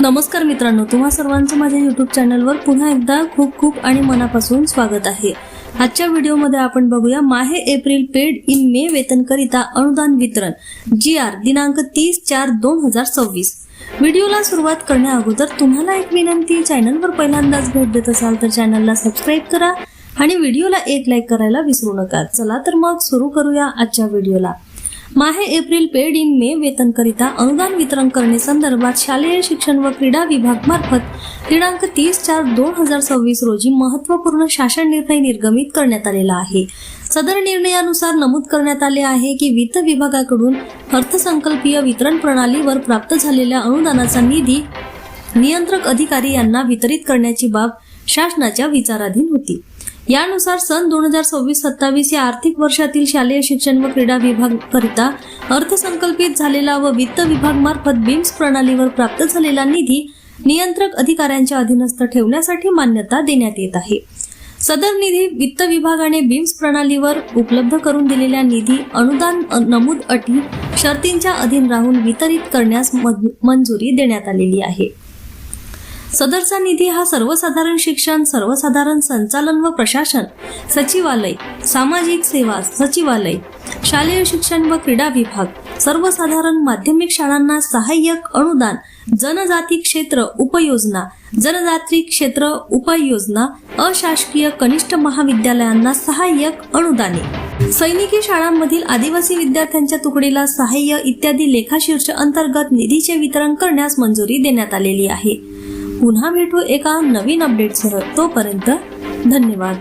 नमस्कार मित्रांनो, तुम्हा सर्वांचं माझ्या YouTube चॅनलवर पुन्हा एकदा खूप खूप आणि मनापासून स्वागत आहे। आजच्या व्हिडिओमध्ये आपण बघूया माहे एप्रिल पेड इन मे वेतनकरिता अनुदान वितरण GR दिनांक 30/4/2026। व्हिडिओला सुरुवात करण्याअगोदर तुम्हाला एक विनंती, चॅनलवर पहिल्यांदाच भेट देत असाल तर चॅनलला सबस्क्राइब करा आणि व्हिडिओला एक लाईक करायला विसरू नका। चला तर मग सुरू करूया आजच्या व्हिडिओला। माहे एप्रिल पेड इन मे वेतनकरिता अनुदान वितरण करणे संदर्भात शालेय शिक्षण व क्रीडा विभाग मार्फत दिनांक 30/4/2026 रोजी महत्त्वपूर्ण शासन निर्णय निर्गमित करण्यात आलेला आहे। सदर निर्णयानुसार नमूद करण्यात आले आहे की वित्त विभागाकडून अर्थसंकल्पीय वितरण प्रणालीवर प्राप्त झालेल्या अनुदानाचा निधी नियंत्रक अधिकारी यांना वितरित करण्याची बाब शासनाच्या विचाराधीन होती। यानुसार सन 2026-27 या आर्थिक वर्षातील शालेय शिक्षण व क्रीडा विभाग करिता अर्थसंकल्पित झालेला व वित्त विभाग मार्फत बीम्स प्रणालीवर प्राप्त झालेला निधी नियंत्रक अधिकाऱ्यांच्या अधीनस्थ ठेवण्यासाठी मान्यता देण्यात येत आहे। सदर निधी वित्त विभागाने बीम्स प्रणालीवर उपलब्ध करून दिलेल्या निधी अनुदान नमूद अटी शर्तींच्या अधीन राहून वितरित करण्यास मंजुरी देण्यात आलेली आहे। सदरचा निधी हा सर्वसाधारण शिक्षण, सर्वसाधारण संचालन व प्रशासन सचिवालय, सामाजिक सेवा सचिवालय, शालेय शिक्षण व क्रीडा विभाग, सर्वसाधारण माध्यमिक शाळांना सहाय्यक अनुदान, जनजाती क्षेत्र उपयोजना, जनजाती क्षेत्र उपाययोजना, अशासकीय कनिष्ठ महाविद्यालयांना सहाय्यक अनुदाने, सैनिकी शाळांमधील आदिवासी विद्यार्थ्यांच्या तुकडीला सहाय्य इत्यादी लेखाशीर्ष अंतर्गत निधीचे वितरण करण्यास मंजुरी देण्यात आलेली आहे। पुन्हा भेटू एका नवीन अपडेटसह, तोपर्यंत धन्यवाद।